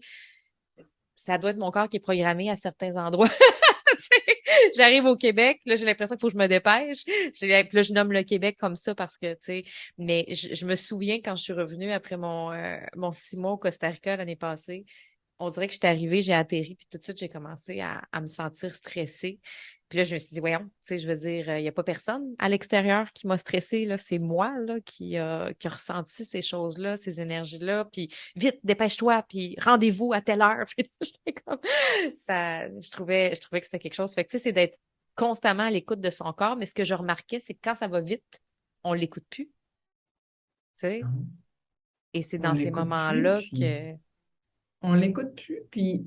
[SPEAKER 1] ça doit être mon corps qui est programmé à certains endroits. J'arrive au Québec, là, j'ai l'impression qu'il faut que je me dépêche. Là, je nomme le Québec comme ça parce que, tu sais, mais je me souviens quand je suis revenue après mon 6 mois au Costa Rica l'année passée, on dirait que j'étais arrivée, j'ai atterri, puis tout de suite, j'ai commencé à me sentir stressée. Puis là, je me suis dit, voyons, tu sais, je veux dire, il n'y a pas personne à l'extérieur qui m'a stressée, là. C'est moi, là, qui a ressenti ces choses-là, ces énergies-là. Puis vite, dépêche-toi, puis rendez-vous à telle heure. Puis là, j'étais comme, ça, je trouvais que c'était quelque chose. Fait que, tu sais, c'est d'être constamment à l'écoute de son corps. Mais ce que je remarquais, c'est que quand ça va vite, on l'écoute plus, tu sais. Et c'est
[SPEAKER 2] On
[SPEAKER 1] dans ces
[SPEAKER 2] l'écoute plus,
[SPEAKER 1] moments-là
[SPEAKER 2] puis
[SPEAKER 1] que,
[SPEAKER 2] on l'écoute plus, puis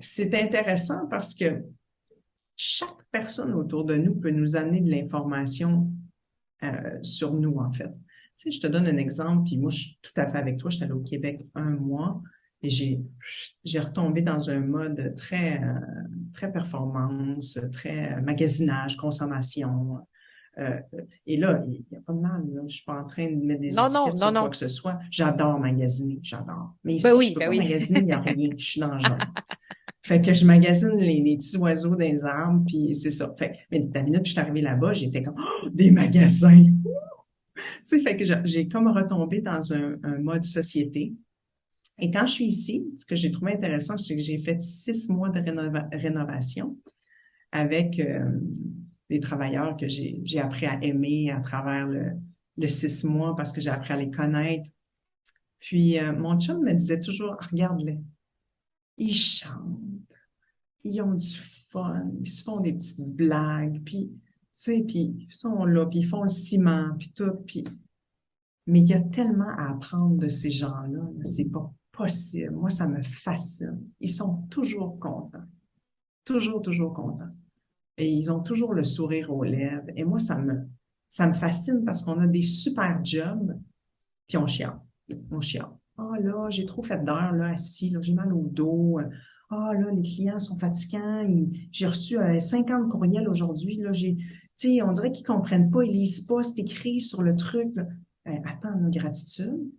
[SPEAKER 2] c'est intéressant parce que chaque personne autour de nous peut nous amener de l'information sur nous, en fait. Tu sais, je te donne un exemple, puis moi, je suis tout à fait avec toi. J'étais allée au Québec un mois et j'ai retombé dans un mode très performance, très magasinage, consommation. Euh, et là, il n'y a pas de mal, là. Je suis pas en train de mettre des
[SPEAKER 1] non, non,
[SPEAKER 2] étiquettes
[SPEAKER 1] non,
[SPEAKER 2] sur quoi
[SPEAKER 1] non.
[SPEAKER 2] que ce soit. J'adore magasiner, j'adore. Mais
[SPEAKER 1] Ben
[SPEAKER 2] ici, je
[SPEAKER 1] oui,
[SPEAKER 2] peux
[SPEAKER 1] ben
[SPEAKER 2] pas
[SPEAKER 1] oui.
[SPEAKER 2] magasiner, il n'y a rien. Je suis dans le jaune. Fait que je magasine les petits oiseaux dans les arbres, puis c'est ça. Fait que, mais la minute que je suis arrivée là-bas, j'étais comme, oh, des magasins! Tu sais, fait que j'ai comme retombé dans un mode société. Et quand je suis ici, ce que j'ai trouvé intéressant, c'est que j'ai fait 6 mois de rénovation avec des travailleurs que j'ai appris à aimer à travers le 6 mois parce que j'ai appris à les connaître. Puis mon chum me disait toujours, regarde-les, ils chantent, ils ont du fun, ils se font des petites blagues, puis, tu sais, puis ils sont là, puis ils font le ciment, puis tout, puis... Mais il y a tellement à apprendre de ces gens-là, là. C'est pas possible. Moi, ça me fascine. Ils sont toujours contents. Toujours, toujours contents. Et ils ont toujours le sourire aux lèvres. Et moi, ça me fascine parce qu'on a des super jobs, puis on chiale. On chiale. Ah là, j'ai trop fait d'heures là, assis, là, j'ai mal au dos. Ah là, les clients sont fatigants. J'ai reçu 50 courriels aujourd'hui. Là, tu sais, on dirait qu'ils comprennent pas, ils lisent pas, c'est écrit sur le truc. Là. Attends, la gratitude.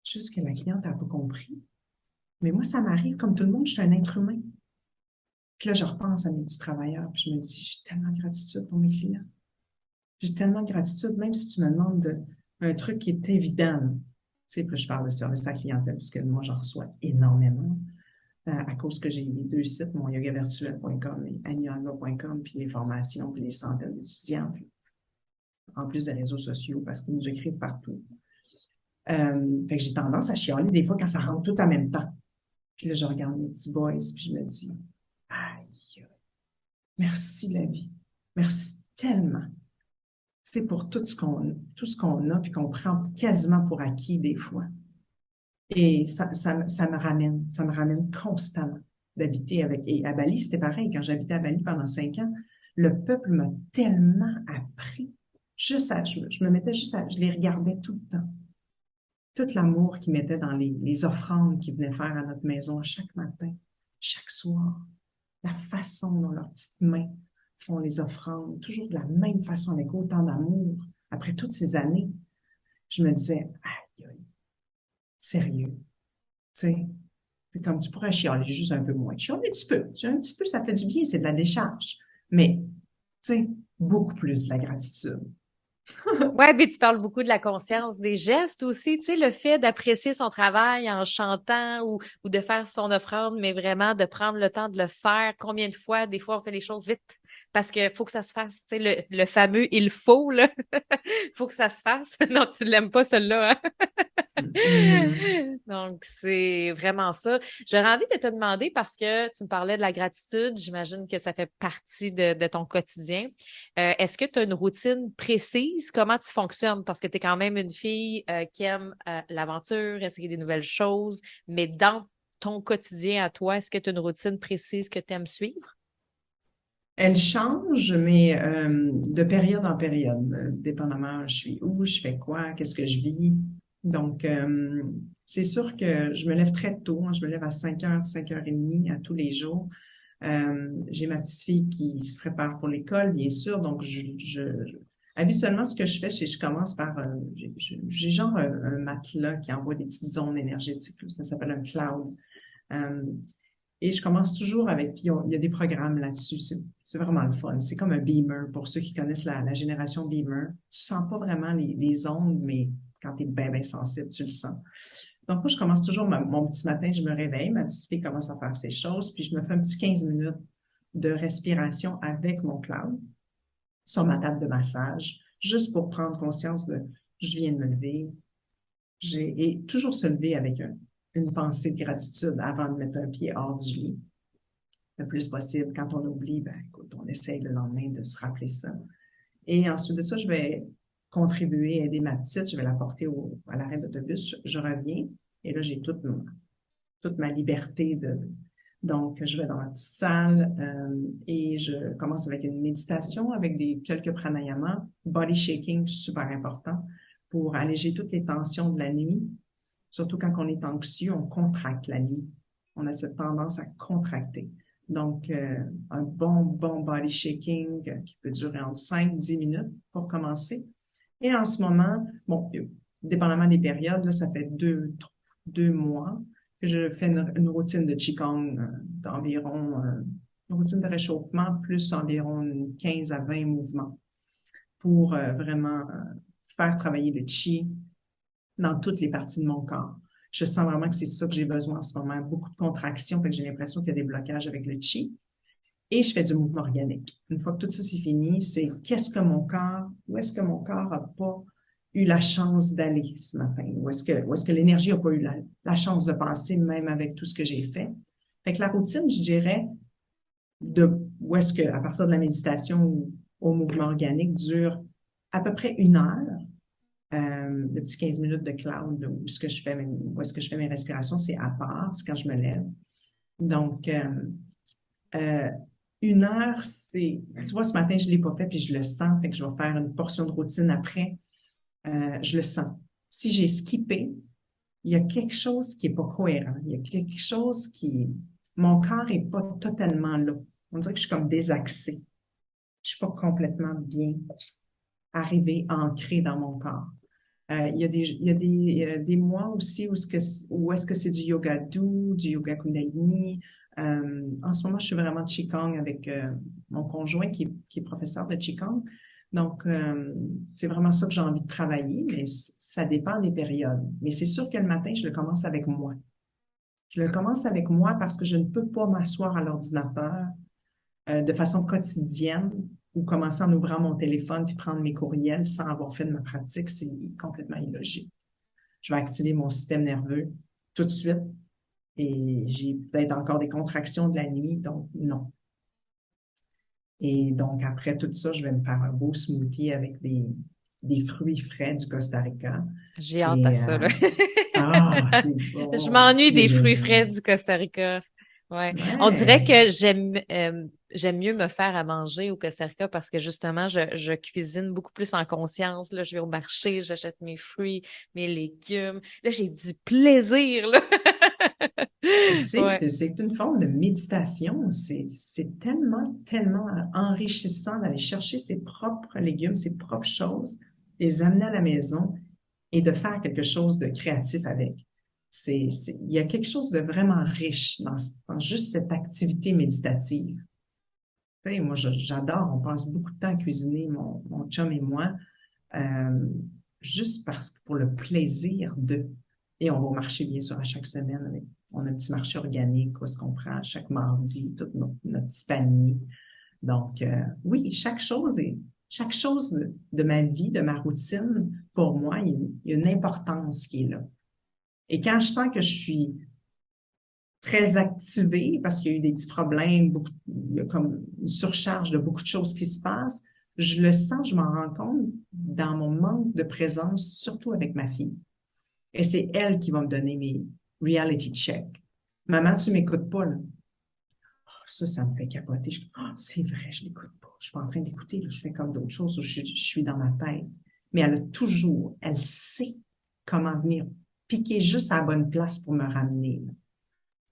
[SPEAKER 2] Juste que la cliente n'a pas compris. Mais moi, ça m'arrive comme tout le monde, je suis un être humain. Puis là, je repense à mes petits travailleurs, puis je me dis, j'ai tellement de gratitude pour mes clients. J'ai tellement de gratitude, même si tu me demandes un truc qui est évident. Tu sais, puis je parle de service à la clientèle, parce que moi, j'en reçois énormément. À cause que j'ai les deux sites, mon yogavirtuel.com et annieanga.com, puis les formations, puis les centaines d'étudiants, puis en plus des réseaux sociaux, parce qu'ils nous écrivent partout. Fait que j'ai tendance à chialer des fois quand ça rentre tout en même temps. Puis là, je regarde mes petits boys, puis je me dis, aïe, merci la vie. Merci tellement. Tu sais, pour tout ce qu'on a, puis qu'on prend quasiment pour acquis des fois. Et ça me ramène constamment d'habiter et à Bali, c'était pareil. Quand j'habitais à Bali pendant 5 ans, le peuple m'a tellement appris. Je me mettais je les regardais tout le temps. Tout l'amour qu'ils mettaient dans les offrandes qu'ils venaient faire à notre maison chaque matin, chaque soir. La façon dont leurs petites mains font les offrandes, toujours de la même façon, avec autant d'amour. Après toutes ces années, je me disais, aïe, sérieux, tu sais, c'est comme tu pourrais chialer juste un peu moins. Chialer un petit peu. Un petit peu, ça fait du bien, c'est de la décharge. Mais, tu sais, beaucoup plus de la gratitude.
[SPEAKER 1] Ouais, puis tu parles beaucoup de la conscience des gestes aussi, tu sais, le fait d'apprécier son travail en chantant ou de faire son offrande, mais vraiment de prendre le temps de le faire. Combien de fois, des fois, on fait les choses vite parce que faut que ça se fasse, tu sais, le fameux il faut, là. Faut que ça se fasse. Non, tu l'aimes pas, celle-là, hein?
[SPEAKER 2] Mm-hmm.
[SPEAKER 1] Donc, c'est vraiment ça. J'aurais envie de te demander, parce que tu me parlais de la gratitude, j'imagine que ça fait partie de ton quotidien. Est-ce que tu as une routine précise? Comment tu fonctionnes? Parce que tu es quand même une fille qui aime l'aventure, essayer des nouvelles choses, mais dans ton quotidien à toi, est-ce que tu as une routine précise que tu aimes suivre?
[SPEAKER 2] Elle change, mais de période en période, dépendamment je suis où, je fais quoi, qu'est-ce que je vis. Donc, c'est sûr que je me lève très tôt, hein, je me lève à 5h, 5h30 à tous les jours. J'ai ma petite fille qui se prépare pour l'école, bien sûr, donc habituellement, ce que je fais, c'est que je commence par, j'ai genre un matelas qui envoie des petites zones énergétiques, ça s'appelle un cloud. Euh, et je commence toujours avec, puis il y a des programmes là-dessus. C'est vraiment le fun. C'est comme un beamer pour ceux qui connaissent la génération beamer. Tu sens pas vraiment les ondes, mais quand tu es bien, bien sensible, tu le sens. Donc, moi, je commence toujours mon petit matin, je me réveille, ma petite fille commence à faire ses choses, puis je me fais un petit 15 minutes de respiration avec mon cloud sur ma table de massage, juste pour prendre conscience de je viens de me lever. Et toujours se lever avec une pensée de gratitude avant de mettre un pied hors du lit. Le plus possible. Quand on oublie, ben écoute, on essaye le lendemain de se rappeler ça. Et ensuite de ça, je vais contribuer, aider ma petite, je vais la porter à l'arrêt d'autobus, je reviens, et là, j'ai toute ma liberté donc, je vais dans ma petite salle et je commence avec une méditation, avec quelques pranayamas, body shaking, super important, pour alléger toutes les tensions de la nuit. Surtout quand on est anxieux, on contracte la nuit. On a cette tendance à contracter. Donc, un bon body shaking qui peut durer entre 5-10 minutes pour commencer. Et en ce moment, bon, dépendamment des périodes, là, ça fait 2 mois que je fais une routine de Qigong d'environ, une routine de réchauffement plus environ 15 à 20 mouvements pour vraiment faire travailler le Qi dans toutes les parties de mon corps. Je sens vraiment que c'est ça que j'ai besoin en ce moment. Beaucoup de contractions, fait que j'ai l'impression qu'il y a des blocages avec le Qi. Et je fais du mouvement organique. Une fois que tout ça c'est fini, c'est où est-ce que mon corps a pas eu la chance d'aller ce matin? Où est-ce que l'énergie a pas eu la chance de passer, même avec tout ce que j'ai fait? Fait que la routine, je dirais, où est-ce que, à partir de la méditation ou au mouvement organique, dure à peu près 1 heure. Le petit 15 minutes de cloud où est-ce que je fais mes respirations, c'est à part, c'est quand je me lève. Donc, euh, 1 heure, tu vois, ce matin, je l'ai pas fait, puis je le sens, fait que je vais faire une portion de routine après. Je le sens. Si j'ai skippé, il y a quelque chose qui est pas cohérent. Il y a quelque chose mon corps est pas totalement là. On dirait que je suis comme désaxée. Je suis pas complètement bien arrivée, ancrée dans mon corps. Il y a des mois aussi où est-ce que c'est du yoga doux, du yoga Kundalini. En ce moment, je suis vraiment Qigong avec mon conjoint qui est professeur de Qigong. Donc, c'est vraiment ça que j'ai envie de travailler, mais ça dépend des périodes. Mais c'est sûr que le matin, je le commence avec moi. Je le commence avec moi parce que je ne peux pas m'asseoir à l'ordinateur de façon quotidienne ou commencer en ouvrant mon téléphone puis prendre mes courriels sans avoir fait de ma pratique, c'est complètement illogique. Je vais activer mon système nerveux tout de suite et j'ai peut-être encore des contractions de la nuit, donc non. Et donc, après tout ça, je vais me faire un beau smoothie avec des fruits frais du Costa Rica.
[SPEAKER 1] J'ai hâte à
[SPEAKER 2] Et,
[SPEAKER 1] ça, là.
[SPEAKER 2] c'est
[SPEAKER 1] Je
[SPEAKER 2] bon,
[SPEAKER 1] m'ennuie
[SPEAKER 2] petit
[SPEAKER 1] des fruits
[SPEAKER 2] déjeuner.
[SPEAKER 1] frais du Costa Rica. Ouais. On dirait
[SPEAKER 2] Ouais.
[SPEAKER 1] que j'aime mieux me faire à manger au Costa Rica parce que justement, je cuisine beaucoup plus en conscience. Là, je vais au marché, j'achète mes fruits, mes légumes. Là, j'ai du plaisir, là. Ouais.
[SPEAKER 2] C'est une forme de méditation. C'est tellement, tellement enrichissant d'aller chercher ses propres légumes, ses propres choses, les amener à la maison et de faire quelque chose de créatif avec. Il y a quelque chose de vraiment riche dans juste cette activité méditative. Tu sais, moi, j'adore, on passe beaucoup de temps à cuisiner, mon chum et moi, euh, juste parce que pour le plaisir de. Et on va au marché, bien sûr, à chaque semaine. On a un petit marché organique, où est-ce qu'on prend chaque mardi, tout notre petit panier. Donc, oui, chaque chose de ma vie, de ma routine, pour moi, il y a une importance qui est là. Et quand je sens que je suis très activée parce qu'il y a eu des petits problèmes, il y a comme une surcharge de beaucoup de choses qui se passent, je le sens, je m'en rends compte dans mon manque de présence, surtout avec ma fille. Et c'est elle qui va me donner mes reality checks. Maman, tu m'écoutes pas, là. Ça me fait capoter. C'est vrai, je l'écoute pas. Je suis pas en train d'écouter, là. Je fais comme d'autres choses où je suis dans ma tête. Mais elle sait comment venir piquer juste à la bonne place pour me ramener, là.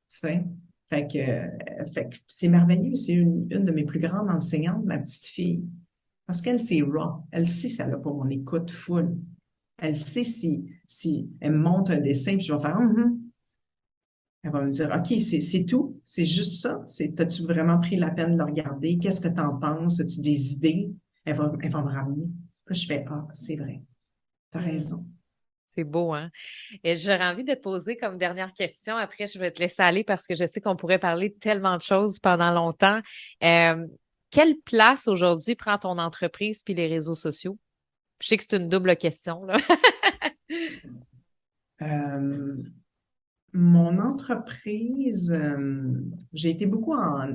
[SPEAKER 2] Tu sais? Fait que c'est merveilleux. C'est une de mes plus grandes enseignantes, ma petite fille. Parce qu'elle, c'est raw. Elle sait si elle n'a pas mon écoute full. Elle sait si elle me montre un dessin, puis je vais faire, Elle va me dire, OK, c'est tout? C'est juste ça? T'as-tu vraiment pris la peine de le regarder? Qu'est-ce que t'en penses? As-tu des idées? Elle va me ramener. Puis je fais, c'est vrai. T'as
[SPEAKER 1] Hmm.
[SPEAKER 2] raison.
[SPEAKER 1] C'est beau, hein? Et j'aurais envie de te poser comme dernière question. Après, je vais te laisser aller parce que je sais qu'on pourrait parler de tellement de choses pendant longtemps. Euh, Quelle place aujourd'hui prend ton entreprise puis les réseaux sociaux? Je sais que c'est une double question, là.
[SPEAKER 2] Euh, Mon entreprise, j'ai été beaucoup en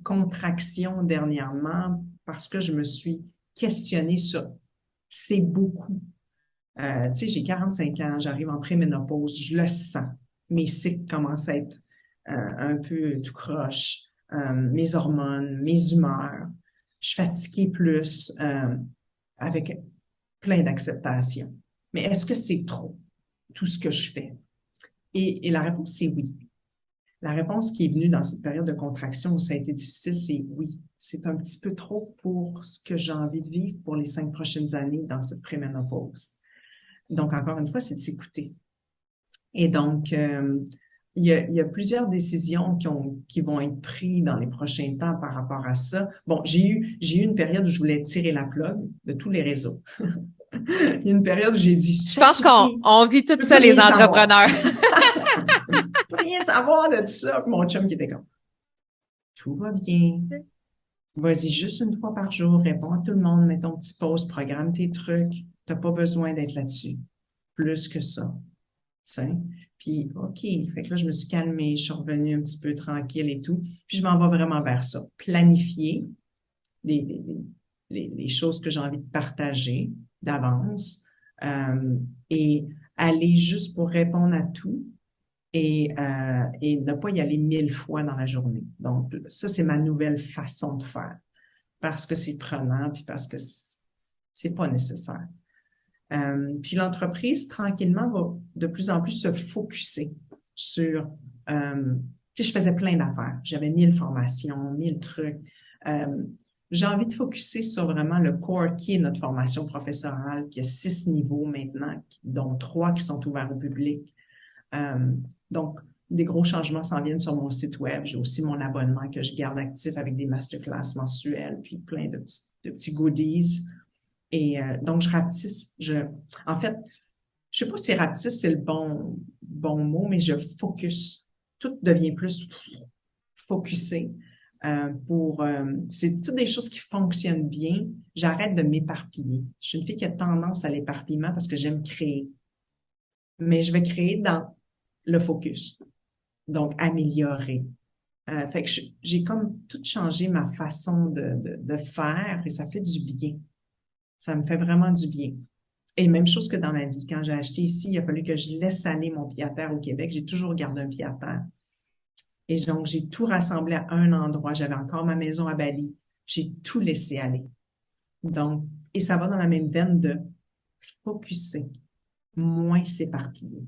[SPEAKER 2] contraction dernièrement parce que je me suis questionnée sur c'est beaucoup. Tu sais, j'ai 45 ans, j'arrive en préménopause, je le sens. Mes cycles commencent à être un peu tout croche. Mes hormones, mes humeurs. Je suis fatiguée plus avec plein d'acceptation. Mais est-ce que c'est trop, tout ce que je fais? Et la réponse, c'est oui. La réponse qui est venue dans cette période de contraction où ça a été difficile, c'est oui. C'est un petit peu trop pour ce que j'ai envie de vivre pour les 5 prochaines années dans cette préménopause. Donc, encore une fois, c'est de s'écouter. Et donc, il y a plusieurs décisions qui vont être prises dans les prochains temps par rapport à ça. Bon, j'ai eu une période où je voulais tirer la plug de tous les réseaux. Il y a une période où j'ai dit,
[SPEAKER 1] Je
[SPEAKER 2] ça
[SPEAKER 1] pense qu'on
[SPEAKER 2] suffit,
[SPEAKER 1] on vit tout
[SPEAKER 2] je veux
[SPEAKER 1] ça,
[SPEAKER 2] plus
[SPEAKER 1] les
[SPEAKER 2] rien savoir.
[SPEAKER 1] entrepreneurs.
[SPEAKER 2] Je veux rien savoir de ça. Puis mon chum qui était comme, tout va bien. Vas-y juste une fois par jour, réponds à tout le monde, mets ton petit post, programme tes trucs. T'as pas besoin d'être là-dessus. Plus que ça. T'sais. Puis, OK. Fait que là, je me suis calmée, je suis revenue un petit peu tranquille et tout. Puis, je m'en vais vraiment vers ça. Planifier les choses que j'ai envie de partager d'avance. et aller juste pour répondre à tout et ne pas y aller 1000 fois dans la journée. Donc, ça, c'est ma nouvelle façon de faire parce que c'est prenant puis parce que c'est pas nécessaire. Puis l'entreprise, tranquillement, va de plus en plus se focusser sur... tu sais, je faisais plein d'affaires. J'avais 1000 formations, 1000 trucs. J'ai envie de focusser sur vraiment le core qui est notre formation professorale, qui a 6 niveaux maintenant, dont 3 qui sont ouverts au public. Donc, des gros changements s'en viennent sur mon site web. J'ai aussi mon abonnement que je garde actif avec des masterclass mensuelles, puis plein de petits goodies. Et donc, je rapetisse. En fait, je sais pas si rapetisse, c'est le bon mot, mais je focus. Tout devient plus focusé. C'est toutes des choses qui fonctionnent bien. J'arrête de m'éparpiller. Je suis une fille qui a tendance à l'éparpillement parce que j'aime créer. Mais je vais créer dans le focus. Donc, améliorer. Fait que j'ai comme tout changé ma façon de faire et ça fait du bien. Ça me fait vraiment du bien. Et même chose que dans ma vie. Quand j'ai acheté ici, il a fallu que je laisse aller mon pied à terre au Québec. J'ai toujours gardé un pied à terre. Et donc, j'ai tout rassemblé à un endroit. J'avais encore ma maison à Bali. J'ai tout laissé aller. Donc, et ça va dans la même veine de focuser, moins s'éparpiller.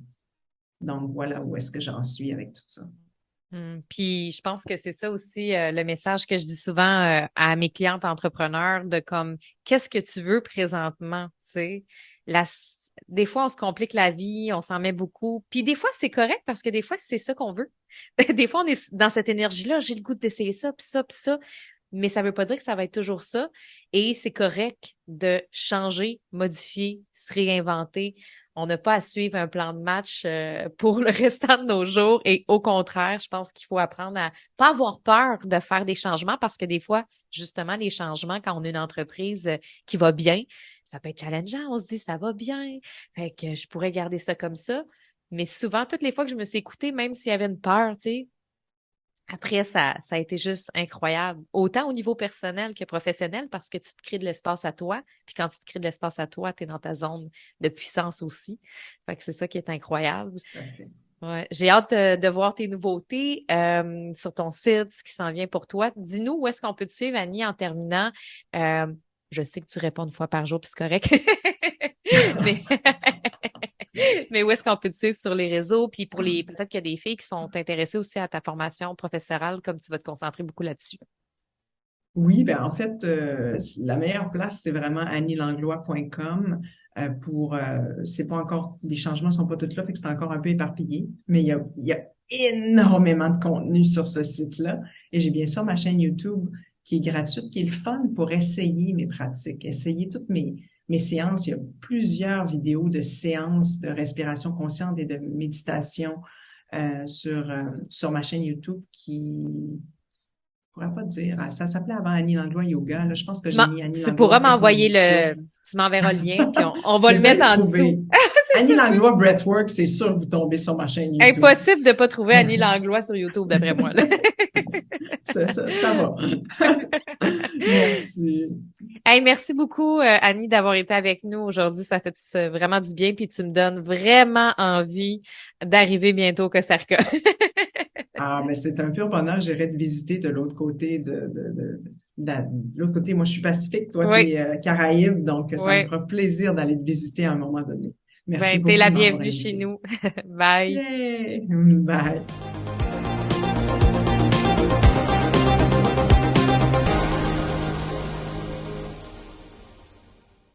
[SPEAKER 2] Donc, voilà où est-ce que j'en suis avec tout ça.
[SPEAKER 1] Puis je pense que c'est ça aussi le message que je dis souvent à mes clientes entrepreneurs de comme qu'est-ce que tu veux présentement, tu sais. Des fois on se complique la vie, on s'en met beaucoup. Puis des fois c'est correct parce que des fois c'est ça qu'on veut. Des fois on est dans cette énergie-là, j'ai le goût d'essayer ça, puis ça, puis ça. Mais ça veut pas dire que ça va être toujours ça. Et c'est correct de changer, modifier, se réinventer. On n'a pas à suivre un plan de match pour le restant de nos jours. Et au contraire, je pense qu'il faut apprendre à pas avoir peur de faire des changements parce que des fois, justement, les changements, quand on a une entreprise qui va bien, ça peut être challengeant. On se dit, ça va bien. Fait que je pourrais garder ça comme ça. Mais souvent, toutes les fois que je me suis écoutée, même s'il y avait une peur, tu sais, après, ça a été juste incroyable, autant au niveau personnel que professionnel, parce que tu te crées de l'espace à toi. Puis quand tu te crées de l'espace à toi, tu es dans ta zone de puissance aussi. Fait que c'est ça qui est incroyable.
[SPEAKER 2] Tout à fait.
[SPEAKER 1] Ouais. J'ai hâte de voir tes nouveautés sur ton site, ce qui s'en vient pour toi. Dis-nous où est-ce qu'on peut te suivre, Annie, en terminant. Euh, je sais que tu réponds 1 fois par jour, puis c'est correct. Mais mais où est-ce qu'on peut te suivre sur les réseaux? Puis pour peut-être qu'il y a des filles qui sont intéressées aussi à ta formation professorale, comme tu vas te concentrer beaucoup là-dessus.
[SPEAKER 2] Oui, ben en fait, la meilleure place, c'est vraiment annielanglois.com c'est pas encore, les changements sont pas tous là, fait que c'est encore un peu éparpillé, mais il y a énormément de contenu sur ce site-là. Et j'ai bien sûr ma chaîne YouTube qui est gratuite, qui est le fun pour essayer mes pratiques, essayer toutes mes séances. Il y a plusieurs vidéos de séances de respiration consciente et de méditation sur ma chaîne YouTube je pourrais pas te dire. Ça s'appelait avant Annie Langlois Yoga. Là, je pense que j'ai mis Annie
[SPEAKER 1] Tu
[SPEAKER 2] Langlois
[SPEAKER 1] pourras
[SPEAKER 2] Puissance
[SPEAKER 1] m'envoyer
[SPEAKER 2] du souffle.
[SPEAKER 1] tu m'enverras le lien, puis on va
[SPEAKER 2] Mais
[SPEAKER 1] le
[SPEAKER 2] vous allez
[SPEAKER 1] mettre en
[SPEAKER 2] trouver.
[SPEAKER 1] dessous. C'est
[SPEAKER 2] Annie
[SPEAKER 1] ça, oui.
[SPEAKER 2] Langlois Breathwork, c'est sûr que vous tombez sur ma chaîne YouTube.
[SPEAKER 1] Impossible de pas trouver Annie Langlois sur YouTube, d'après moi, là.
[SPEAKER 2] Ça va. Merci.
[SPEAKER 1] Hey, merci beaucoup, Annie, d'avoir été avec nous aujourd'hui. Ça fait vraiment du bien, puis tu me donnes vraiment envie d'arriver bientôt au Costa Rica.
[SPEAKER 2] Ah, mais c'est un pur bonheur. J'irai te visiter de l'autre côté de l'autre côté. Moi, je suis Pacifique, toi,
[SPEAKER 1] Oui,
[SPEAKER 2] t'es Caraïbes, donc ça me
[SPEAKER 1] oui.
[SPEAKER 2] fera plaisir d'aller te visiter à un moment donné. Merci
[SPEAKER 1] Ben, t'es
[SPEAKER 2] beaucoup
[SPEAKER 1] la
[SPEAKER 2] de m'avoir
[SPEAKER 1] bienvenue chez
[SPEAKER 2] invité.
[SPEAKER 1] nous. Bye.
[SPEAKER 2] Yay! Bye.